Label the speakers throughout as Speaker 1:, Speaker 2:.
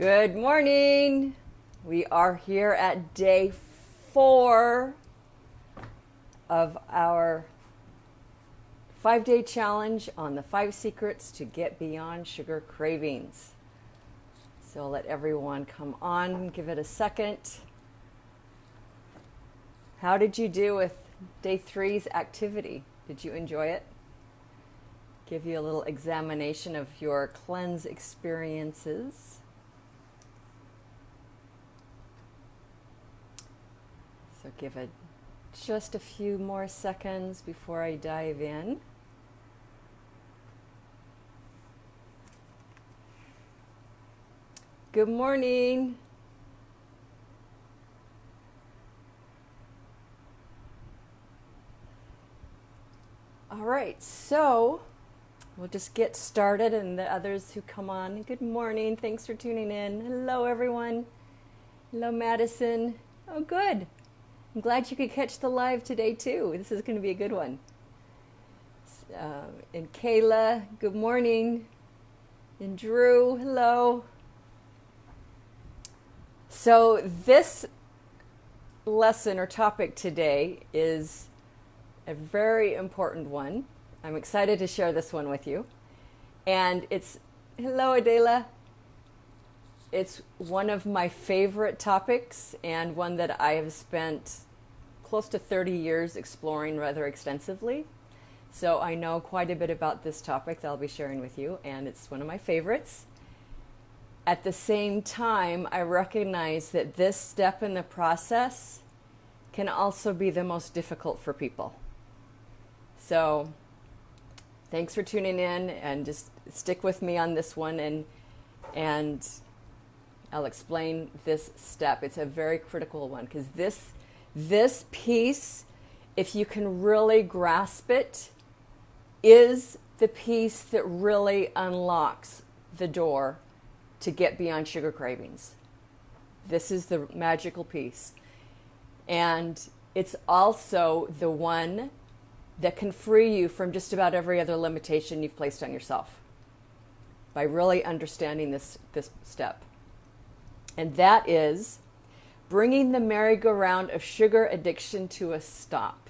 Speaker 1: Good morning. We are here at day 4 of our 5-day challenge on the 5 secrets to get beyond sugar cravings. So I'll let everyone come on, give it a second. How did you do with day 3's activity? Did you enjoy it? Give you a little examination of your cleanse experiences. So give it just a few more seconds before I dive in. Good morning. All right, so we'll just get started, and the others who come on, good morning. Thanks for tuning in. Hello, everyone. Hello, Madison. Oh, good. I'm glad you could catch the live today, too. This is going to be a good one. And Kayla, good morning. And Drew, hello. So this lesson or topic today is a very important one. I'm excited to share this one with you. And it's, hello, Adela. It's one of my favorite topics and one that I have spent close to 30 years exploring rather extensively. So I know quite a bit about this topic that I'll be sharing with you, and it's one of my favorites. At the same time, I recognize that this step in the process can also be the most difficult for people. So thanks for tuning in, and just stick with me on this one, and I'll explain this step. It's a very critical one, because this piece, if you can really grasp it, is the piece that really unlocks the door to get beyond sugar cravings. This is the magical piece. And it's also the one that can free you from just about every other limitation you've placed on yourself by really understanding this step. And that is bringing the merry-go-round of sugar addiction to a stop.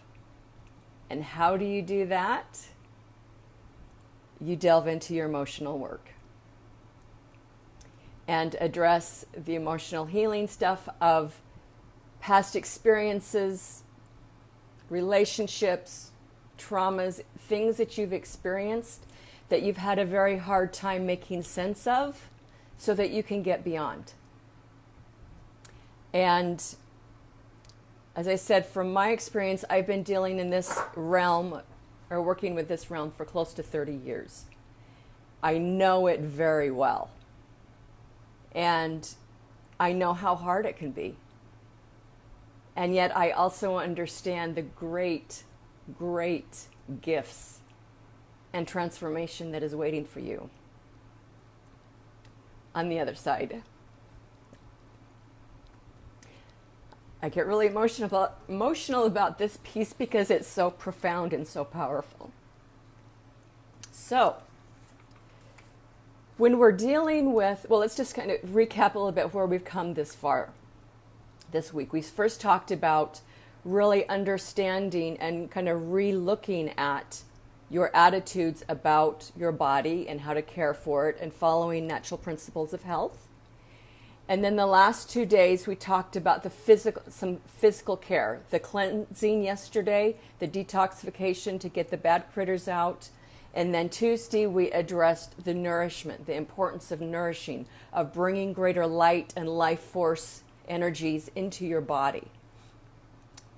Speaker 1: And how do you do that? You delve into your emotional work and address the emotional healing stuff of past experiences, relationships, traumas, things that you've experienced that you've had a very hard time making sense of, so that you can get beyond. And as I said, from my experience, I've been dealing in this realm, or working with this realm, for close to 30 years. I know it very well. And I know how hard it can be. And yet I also understand the great, great gifts and transformation that is waiting for you on the other side. I get really emotional about this piece because it's so profound and so powerful. So, when we're dealing with, well, let's just kind of recap a little bit where we've come this far this week. We first talked about really understanding and kind of re-looking at your attitudes about your body and how to care for it, and following natural principles of health. And then the last 2 days, we talked about some physical care, the cleansing yesterday, the detoxification to get the bad critters out. And then Tuesday, we addressed the nourishment, the importance of nourishing, of bringing greater light and life force energies into your body.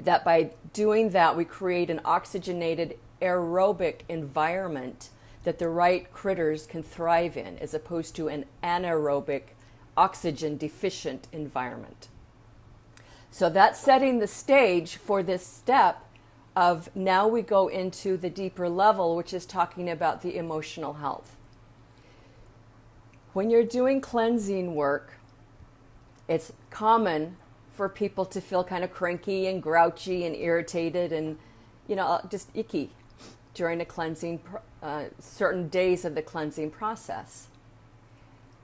Speaker 1: That by doing that, we create an oxygenated aerobic environment that the right critters can thrive in, as opposed to an anaerobic, oxygen deficient environment. So that's setting the stage for this step of, now we go into the deeper level, which is talking about the emotional health. When you're doing cleansing work, it's common for people to feel kind of cranky and grouchy and irritated and, just icky during a cleansing, certain days of the cleansing process.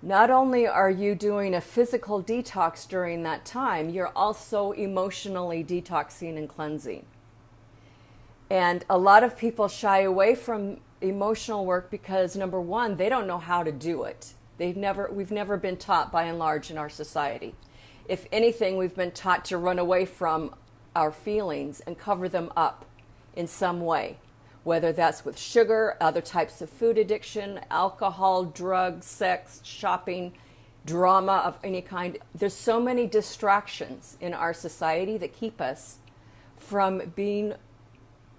Speaker 1: Not only are you doing a physical detox during that time, you're also emotionally detoxing and cleansing. And a lot of people shy away from emotional work because, number one, they don't know how to do it. We've never been taught, by and large, in our society. If anything, we've been taught to run away from our feelings and cover them up in some way, whether that's with sugar, other types of food addiction, alcohol, drugs, sex, shopping, drama of any kind. There's so many distractions in our society that keep us from being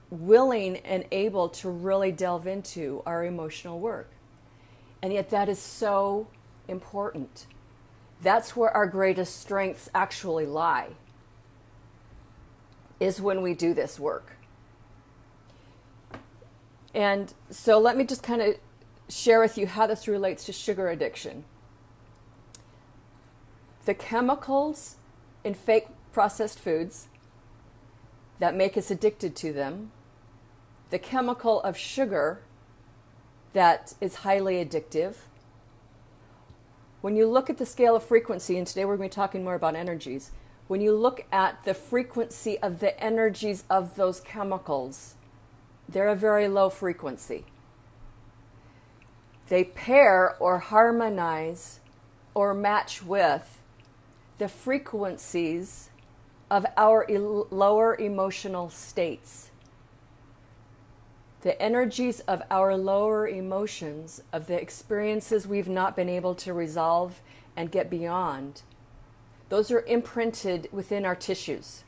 Speaker 1: willing and able to really delve into our emotional work. And yet that is so important. That's where our greatest strengths actually lie, is when we do this work. And so let me just kind of share with you how this relates to sugar addiction. The chemicals in fake processed foods that make us addicted to them, the chemical of sugar that is highly addictive. When you look at the scale of frequency, and today we're going to be talking more about energies, when you look at the frequency of the energies of those chemicals, they're a very low frequency. They pair or harmonize or match with the frequencies of our lower emotional states. The energies of our lower emotions, of the experiences we've not been able to resolve and get beyond, those are imprinted within our tissues.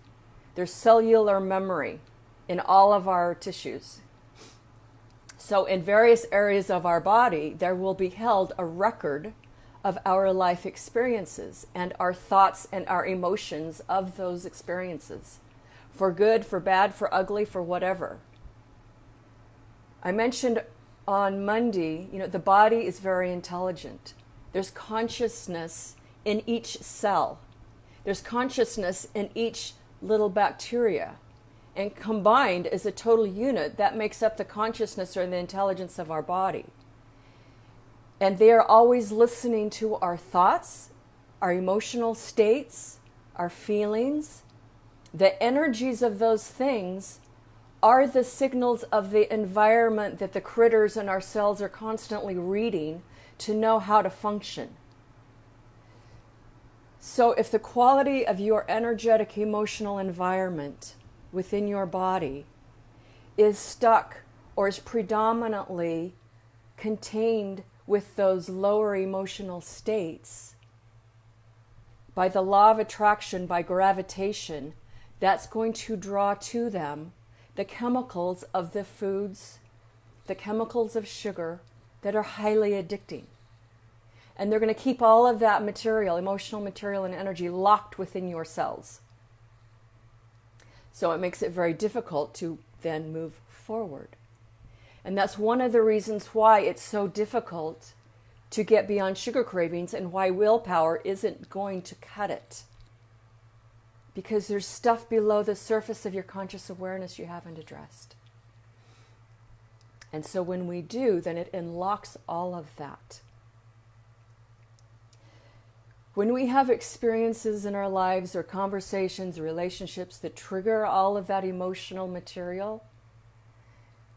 Speaker 1: There's cellular memory in all of our tissues. So in various areas of our body, there will be held a record of our life experiences and our thoughts and our emotions of those experiences, for good, for bad, for ugly, for whatever. I mentioned on Monday, the body is very intelligent. There's consciousness in each cell. There's consciousness in each little bacteria. And combined as a total unit, that makes up the consciousness or the intelligence of our body. And they are always listening to our thoughts, our emotional states, our feelings. The energies of those things are the signals of the environment that the critters in our cells are constantly reading to know how to function. So if the quality of your energetic emotional environment within your body is stuck or is predominantly contained with those lower emotional states, by the law of attraction, by gravitation, that's going to draw to them the chemicals of the foods, the chemicals of sugar that are highly addicting. And they're going to keep all of that material, emotional material and energy, locked within your cells. So it makes it very difficult to then move forward. And that's one of the reasons why it's so difficult to get beyond sugar cravings and why willpower isn't going to cut it. Because there's stuff below the surface of your conscious awareness you haven't addressed. And so when we do, then it unlocks all of that. When we have experiences in our lives or conversations or relationships that trigger all of that emotional material,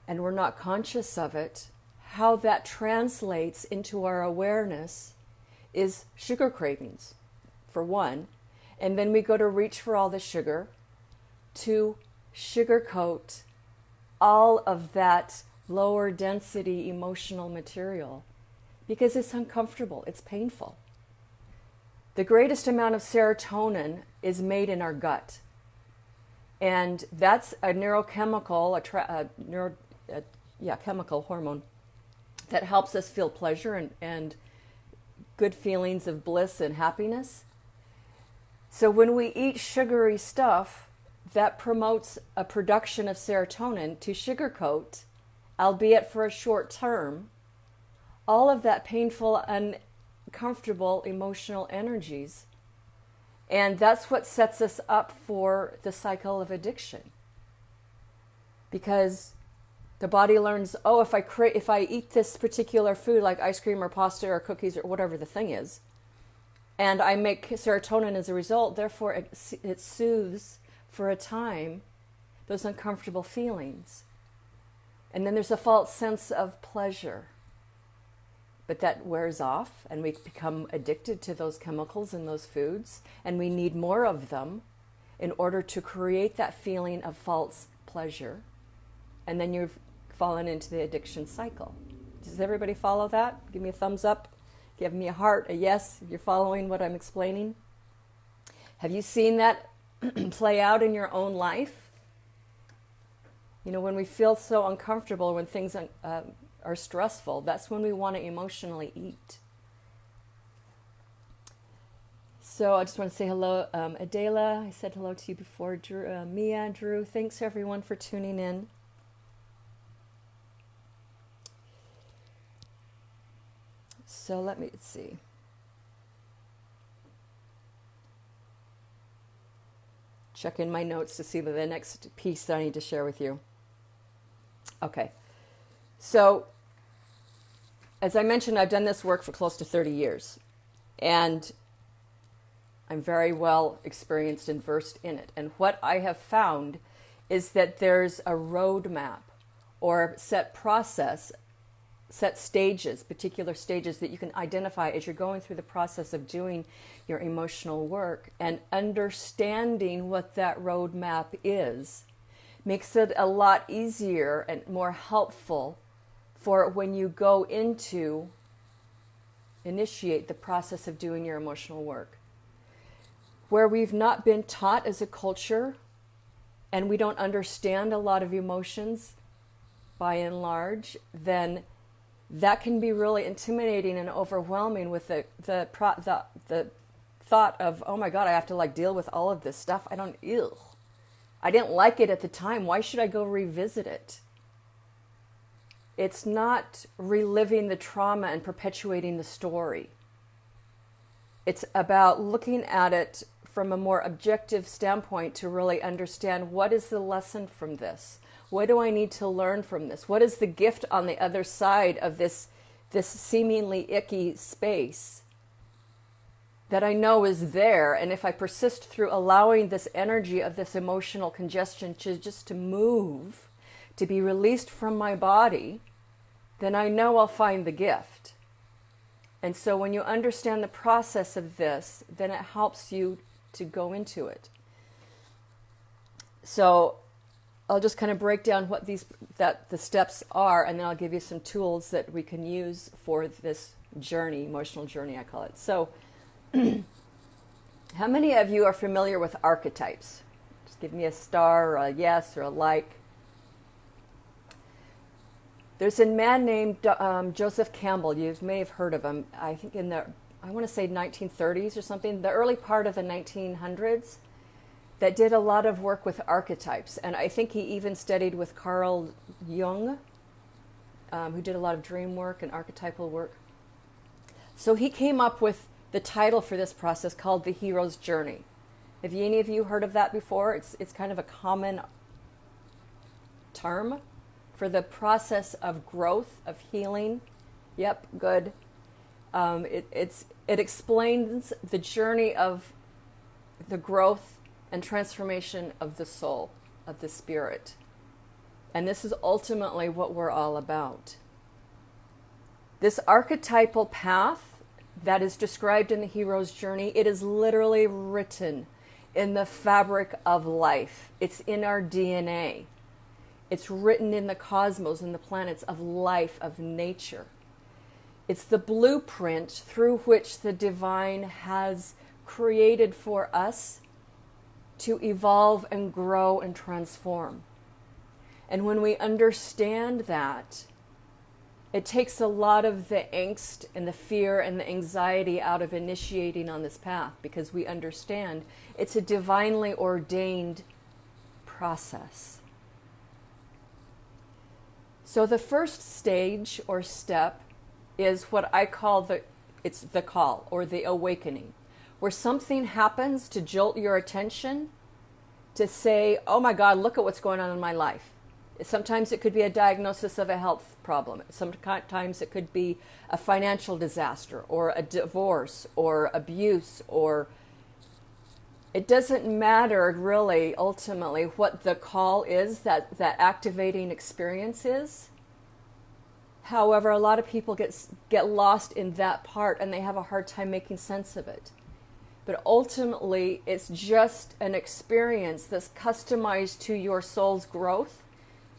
Speaker 1: and we're not conscious of it, how that translates into our awareness is sugar cravings, for one. And then we go to reach for all the sugar, to sugarcoat all of that lower density emotional material because it's uncomfortable, it's painful. The greatest amount of serotonin is made in our gut. And that's a neurochemical, chemical hormone that helps us feel pleasure and good feelings of bliss and happiness. So when we eat sugary stuff, that promotes a production of serotonin to sugarcoat, albeit for a short term, all of that painful, uncomfortable emotional energies. And that's what sets us up for the cycle of addiction. Because The body learns, oh, if I eat this particular food like ice cream or pasta or cookies or whatever the thing is, and I make serotonin as a result, therefore it soothes for a time those uncomfortable feelings. And then there's a false sense of pleasure. But that wears off, and we become addicted to those chemicals and those foods, and we need more of them in order to create that feeling of false pleasure. And then you've fallen into the addiction cycle. Does everybody follow that? Give me a thumbs up. Give me a heart, a yes, if you're following what I'm explaining. Have you seen that play out in your own life? You know, when we feel so uncomfortable, when things are stressful, that's when we want to emotionally eat. So I just want to say hello, Adela. I said hello to you before. Drew, Mia, Drew, thanks everyone for tuning in. So let me see. Check in my notes to see the next piece that I need to share with you. Okay. So, as I mentioned, I've done this work for close to 30 years. And I'm very well experienced and versed in it. And what I have found is that there's a roadmap or set process, set stages, particular stages that you can identify as you're going through the process of doing your emotional work, and understanding what that roadmap is makes it a lot easier and more helpful for when you go into initiate the process of doing your emotional work. Where we've not been taught as a culture and we don't understand a lot of emotions by and large, then that can be really intimidating and overwhelming with the thought of, oh my God, I have to like deal with all of this stuff. I didn't like it at the time. Why should I go revisit it? It's not reliving the trauma and perpetuating the story. It's about looking at it from a more objective standpoint to really understand, what is the lesson from this? What do I need to learn from this? What is the gift on the other side of this seemingly icky space that I know is there? And if I persist through allowing this energy of this emotional congestion to move, to be released from my body, then I know I'll find the gift. And so when you understand the process of this, then it helps you to go into it. So I'll just kind of break down what the steps are, and then I'll give you some tools that we can use for this journey, emotional journey, I call it. So how many of you are familiar with archetypes? Just give me a star or a yes or a like. There's a man named Joseph Campbell. You may have heard of him. I think in the, I want to say 1930s or something, the early part of the 1900s, that did a lot of work with archetypes. And I think he even studied with Carl Jung, who did a lot of dream work and archetypal work. So he came up with the title for this process called The Hero's Journey. Have any of you heard of that before? It's kind of a common term for the process of growth, of healing. Yep, good. It explains the journey of the growth and transformation of the soul, of the spirit. And this is ultimately what we're all about. This archetypal path that is described in the hero's journey, it is literally written in the fabric of life. It's in our DNA. It's written in the cosmos and the planets of life, of nature. It's the blueprint through which the divine has created for us to evolve and grow and transform. And when we understand that, it takes a lot of the angst and the fear and the anxiety out of initiating on this path, because we understand it's a divinely ordained process. So the first stage or step is what I call the call or the awakening, where something happens to jolt your attention to say, oh my God, look at what's going on in my life. Sometimes it could be a diagnosis of a health problem. Sometimes it could be a financial disaster or a divorce or abuse, or it doesn't matter really ultimately what the call is, that activating experience is. However, a lot of people get lost in that part and they have a hard time making sense of it. But ultimately, it's just an experience that's customized to your soul's growth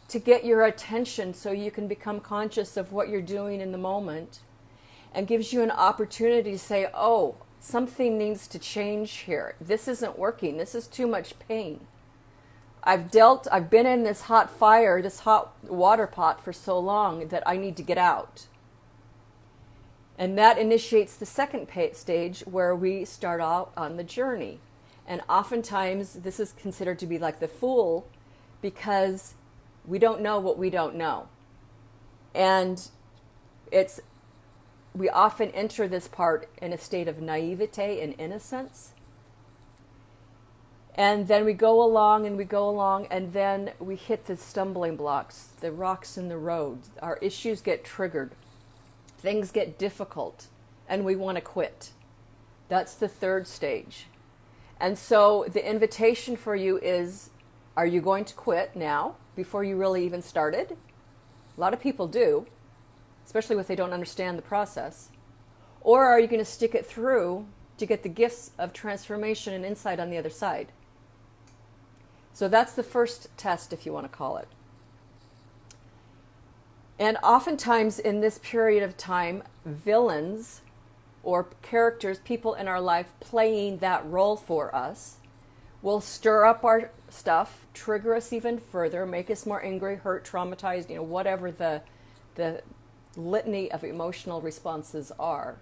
Speaker 1: to get your attention so you can become conscious of what you're doing in the moment, and gives you an opportunity to say, oh, something needs to change here. This isn't working. This is too much pain. I've been in this hot fire, this hot water pot for so long that I need to get out. And that initiates the second stage, where we start out on the journey. And oftentimes this is considered to be like the fool, because we don't know what we don't know. And we often enter this part in a state of naivete and innocence. And then we go along, and then we hit the stumbling blocks, the rocks in the road. Our issues get triggered. Things get difficult, and we want to quit. That's the third stage. And so the invitation for you is, are you going to quit now, before you really even started? A lot of people do, especially if they don't understand the process. Or are you going to stick it through to get the gifts of transformation and insight on the other side? So that's the first test, if you want to call it. And oftentimes in this period of time, villains or characters, people in our life playing that role for us, will stir up our stuff, trigger us even further, make us more angry, hurt, traumatized, whatever the litany of emotional responses are.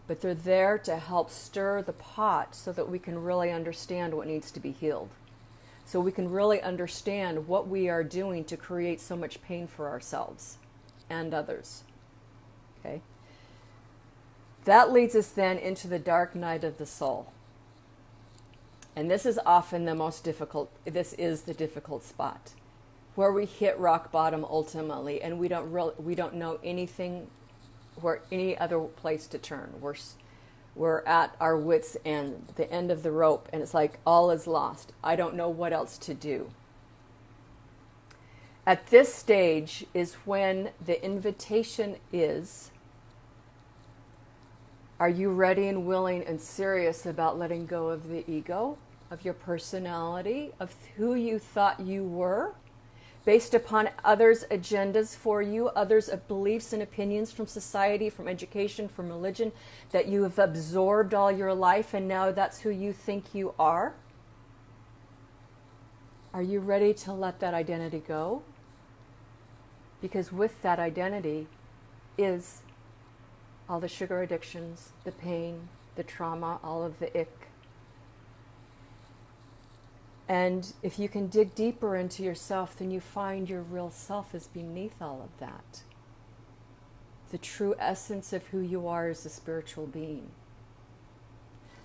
Speaker 1: But they're there to help stir the pot so that we can really understand what needs to be healed. So we can really understand what we are doing to create so much pain for ourselves and others. Okay? That leads us then into the dark night of the soul. And this is often the most difficult. This is the difficult spot, where we hit rock bottom ultimately, and we don't know anything, where any other place to turn. We're at our wits' end, the end of the rope, and it's like all is lost. I don't know what else to do. At this stage is when the invitation is, are you ready and willing and serious about letting go of the ego, of your personality, of who you thought you were, based upon others' agendas for you, others' beliefs and opinions from society, from education, from religion, that you have absorbed all your life, and now that's who you think you are? Are you ready to let that identity go? Because with that identity is all the sugar addictions, the pain, the trauma, all of the ick. And if you can dig deeper into yourself, then you find your real self is beneath all of that. The true essence of who you are as a spiritual being.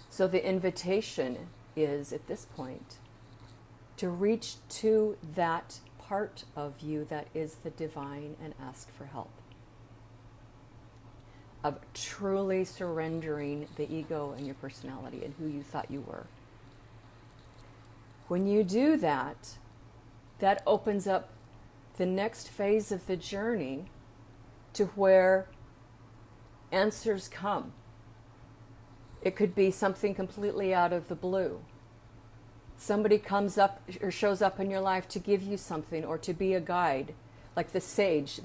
Speaker 1: So the invitation is, at this point, to reach to that part of you that is the divine and ask for help. Of truly surrendering the ego and your personality and who you thought you were. When you do that, that opens up the next phase of the journey to where answers come. It could be something completely out of the blue. Somebody comes up or shows up in your life to give you something or to be a guide, like the sage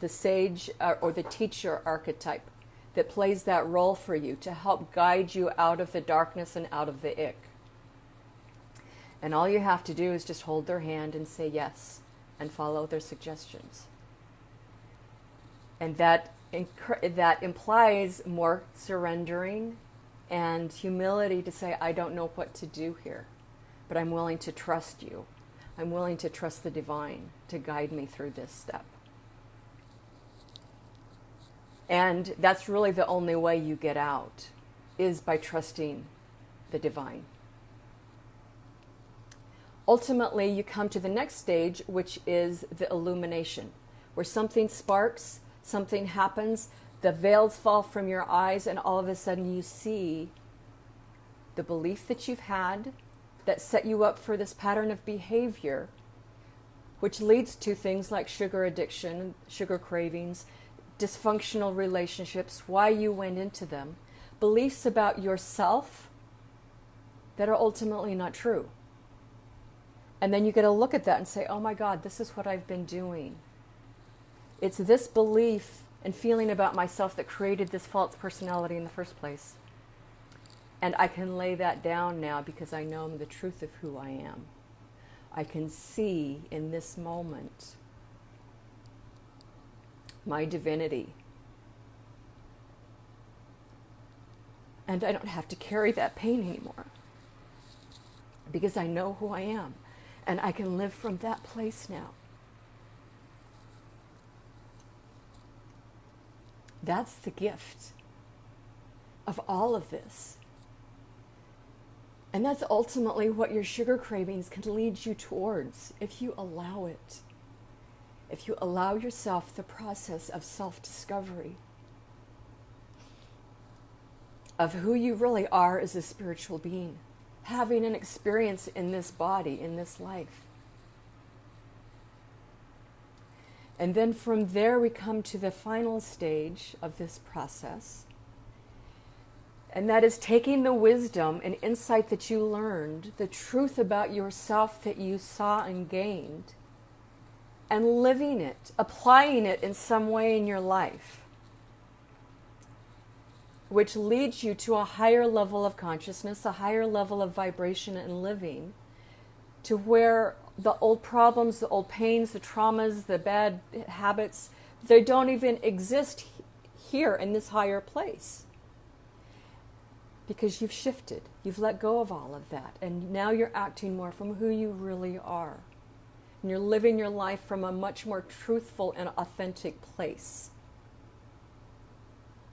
Speaker 1: or the teacher archetype that plays that role for you to help guide you out of the darkness and out of the ick. And all you have to do is just hold their hand and say yes and follow their suggestions. And that implies more surrendering and humility to say, I don't know what to do here, but I'm willing to trust you. I'm willing to trust the divine to guide me through this step. And that's really the only way you get out, is by trusting the divine. Ultimately, you come to the next stage, which is the illumination, where something sparks, something happens, the veils fall from your eyes, and all of a sudden you see the belief that you've had that set you up for this pattern of behavior, which leads to things like sugar addiction, sugar cravings, dysfunctional relationships, why you went into them, beliefs about yourself that are ultimately not true. And then you get to look at that and say, oh my God, this is what I've been doing. It's this belief and feeling about myself that created this false personality in the first place. And I can lay that down now because I know the truth of who I am. I can see in this moment my divinity. And I don't have to carry that pain anymore because I know who I am. And I can live from that place now. That's the gift of all of this. And that's ultimately what your sugar cravings can lead you towards if you allow it. If you allow yourself the process of self-discovery of who you really are as a spiritual being, having an experience in this body, in this life. And then from there we come to the final stage of this process. And that is taking the wisdom and insight that you learned, the truth about yourself that you saw and gained, and living it, applying it in some way in your life, which leads you to a higher level of consciousness, a higher level of vibration and living, to where the old problems, the old pains, the traumas, the bad habits, they don't even exist here in this higher place. Because you've shifted, you've let go of all of that, and now you're acting more from who you really are. And you're living your life from a much more truthful and authentic place.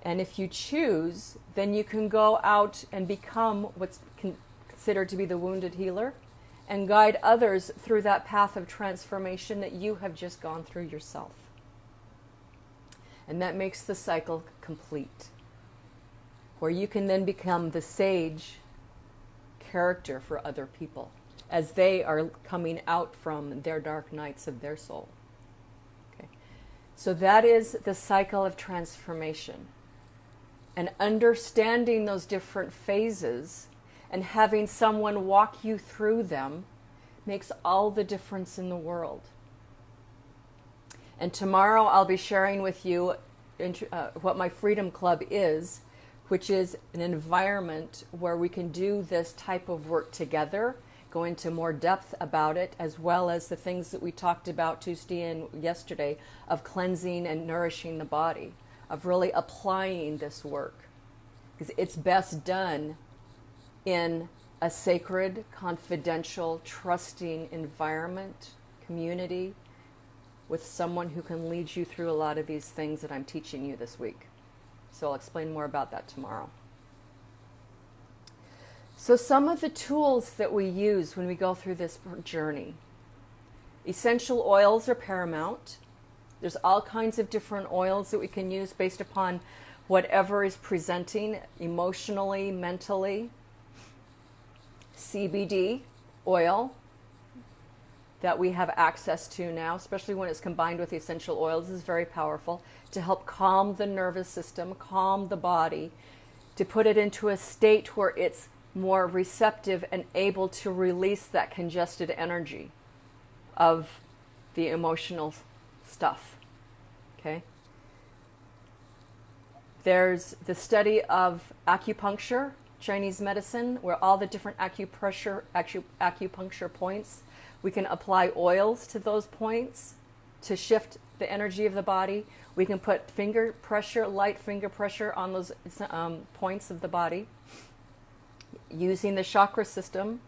Speaker 1: And if you choose, then you can go out and become what's considered to be the wounded healer and guide others through that path of transformation that you have just gone through yourself. And that makes the cycle complete, where you can then become the sage character for other people as they are coming out from their dark nights of their soul. Okay. So that is the cycle of transformation. And understanding those different phases and having someone walk you through them makes all the difference in the world. And tomorrow I'll be sharing with you what my Freedom Club is, which is an environment where we can do this type of work together, go into more depth about it, as well as the things that we talked about Tuesday and yesterday of cleansing and nourishing the body, of really applying this work. Because it's best done in a sacred, confidential, trusting environment, community, with someone who can lead you through a lot of these things that I'm teaching you this week. So I'll explain more about that tomorrow. So some of the tools that we use when we go through this journey. Essential oils are paramount. There's all kinds of different oils that we can use based upon whatever is presenting emotionally, mentally. CBD oil that we have access to now, especially when it's combined with essential oils, is very powerful to help calm the nervous system, calm the body, to put it into a state where it's more receptive and able to release that congested energy of the emotional stuff. Okay? There's the study of acupuncture, Chinese medicine, where all the different acupuncture points, we can apply oils to those points to shift the energy of the body. We can put finger pressure, light finger pressure on those points of the body. Using the chakra system,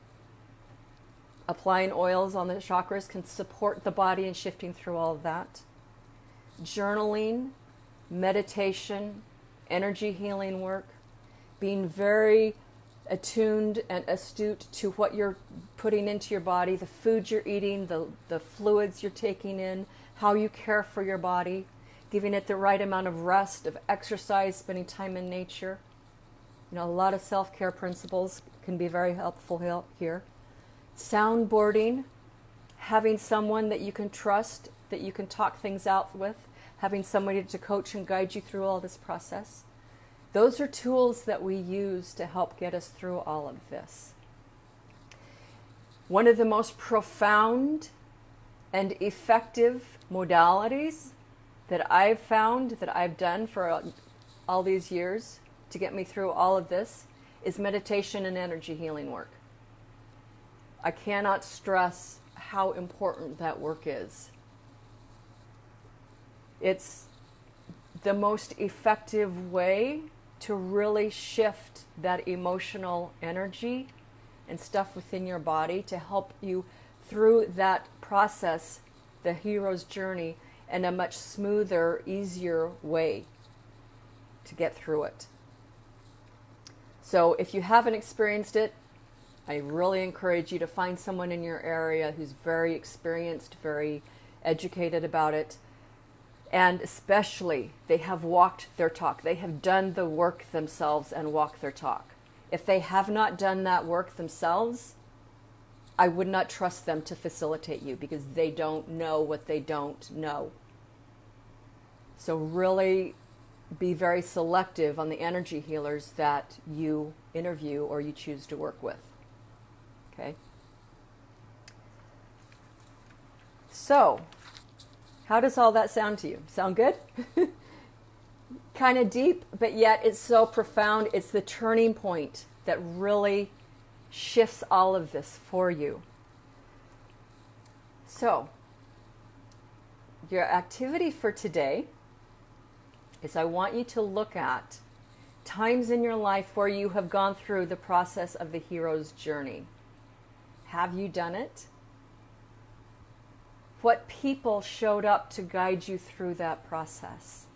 Speaker 1: applying oils on the chakras can support the body in shifting through all of that. Journaling, meditation, energy healing work, being very attuned and astute to what you're putting into your body, the food you're eating, the fluids you're taking in, how you care for your body, giving it the right amount of rest, of exercise, spending time in nature. You know, a lot of self-care principles can be very helpful here. Soundboarding, having someone that you can trust, that you can talk things out with, having somebody to coach and guide you through all this process. Those are tools that we use to help get us through all of this. One of the most profound and effective modalities that I've found, that I've done for all these years to get me through all of this, is meditation and energy healing work. I cannot stress how important that work is. It's the most effective way to really shift that emotional energy and stuff within your body to help you through that process, the hero's journey, in a much smoother, easier way to get through it. So if you haven't experienced it, I really encourage you to find someone in your area who's very experienced, very educated about it. And especially, they have walked their talk. They have done the work themselves and walked their talk. If they have not done that work themselves, I would not trust them to facilitate you because they don't know what they don't know. So really be very selective on the energy healers that you interview or you choose to work with. Okay? So, how does all that sound to you? Sound good? Kind of deep, but yet it's so profound. It's the turning point that really shifts all of this for you. So, your activity for today is I want you to look at times in your life where you have gone through the process of the hero's journey. Have you done it? What people showed up to guide you through that process?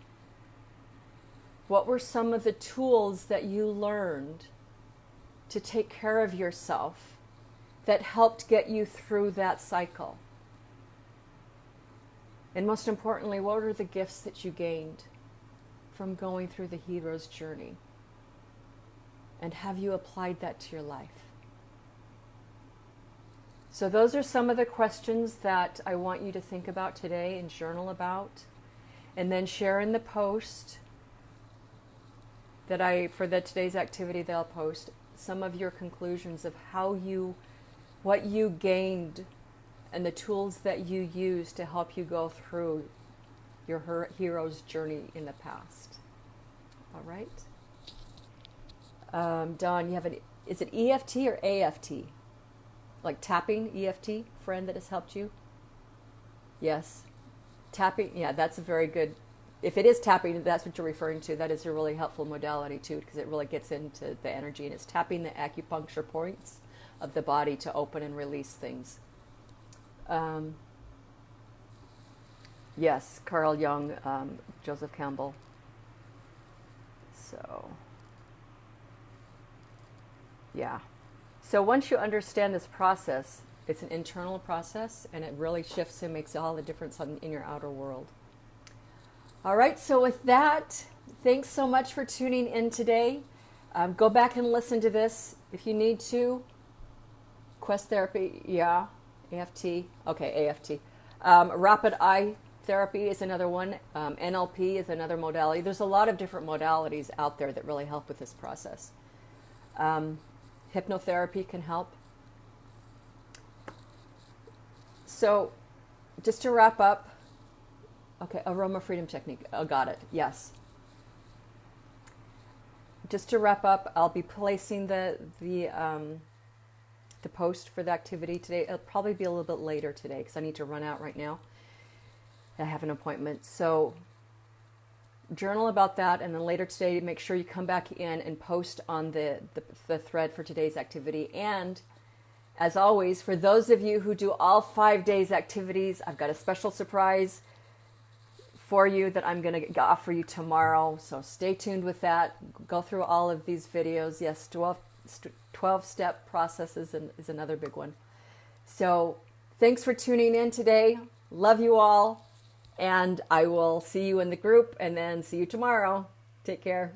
Speaker 1: What were some of the tools that you learned to take care of yourself that helped get you through that cycle? And most importantly, what are the gifts that you gained from going through the hero's journey? And have you applied that to your life? So those are some of the questions that I want you to think about today and journal about. And then share in the post that for today's activity that I'll post, some of your conclusions of what you gained and the tools that you use to help you go through your hero's journey in the past. All right? Dawn, you have is it EFT or AFT? Like tapping, EFT, friend that has helped you? Yes. Tapping, yeah, that's a very good, if it is tapping, that's what you're referring to, that is a really helpful modality too, because it really gets into the energy, and it's tapping the acupuncture points of the body to open and release things. Yes, Carl Jung, Joseph Campbell. So, yeah. So once you understand this process, it's an internal process, and it really shifts and makes all the difference in your outer world. All right, so with that, thanks so much for tuning in today. Go back and listen to this if you need to. Quest therapy, yeah. AFT, okay, AFT. Rapid eye therapy is another one. NLP is another modality. There's a lot of different modalities out there that really help with this process. Hypnotherapy can help. So, just to wrap up, okay, aroma freedom technique. Oh, got it. Yes. Just to wrap up, I'll be placing the post for the activity today. It'll probably be a little bit later today because I need to run out right now. I have an appointment. So journal about that, and then later today, make sure you come back in and post on the thread for today's activity. And as always, for those of you who do all 5 days activities, I've got a special surprise for you that I'm going to offer you tomorrow. So stay tuned with that. Go through all of these videos. Yes, 12-step processes is another big one. So thanks for tuning in today. Love you all. And I will see you in the group and then see you tomorrow. Take care.